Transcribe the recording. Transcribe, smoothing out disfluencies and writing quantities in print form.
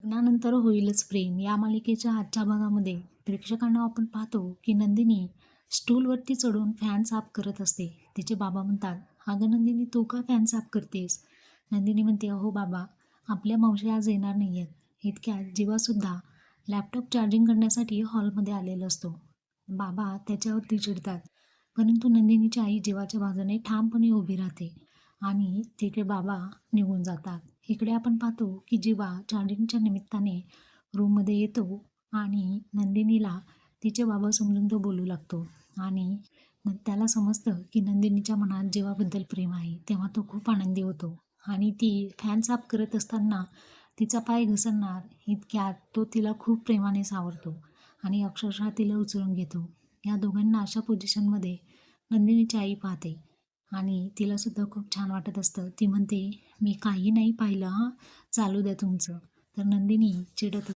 लग्नानंतर होईलच प्रेम या मालिकेच्या आजच्या भागामध्ये प्रेक्षकांना आपण पाहतो की नंदिनी स्टूलवरती चढून फॅन साफ करत असते. तिचे बाबा म्हणतात, "अगं नंदिनी, तू का फॅन साफ करतेस?" नंदिनी म्हणते, "अहो बाबा, आपल्या मावशी आज येणार नाही आहेत." इतक्यात जीवासुद्धा लॅपटॉप चार्जिंग करण्यासाठी हॉलमध्ये आलेला असतो. बाबा त्याच्यावरती चिडतात, परंतु नंदिनीची आई जीवाच्या बाजूने ठामपणे उभी राहते आणि तिचे बाबा निघून जातात. इकडे आपण पाहतो की जीवा चार्जिंगच्या निमित्ताने रूममध्ये येतो आणि नंदिनीला तिचे बाबा समजून तो बोलू लागतो आणि त्याला समजतं की नंदिनीच्या मनात जीवाबद्दल प्रेम आहे. तेव्हा तो खूप आनंदी होतो आणि ती फॅन साफ करत असताना तिचा पाय घसरणार इतक्यात तो तिला खूप प्रेमाने सावरतो आणि अक्षरशः तिला उचलून घेतो. या दोघांना अशा पोझिशनमध्ये नंदिनीची आई पाहते आणि तिलासुद्धा खूप छान वाटत असतं. ती म्हणते, "मी काही नाही पाहिलं हां, चालू द्या तुमचं." तर नंदिनी चिडत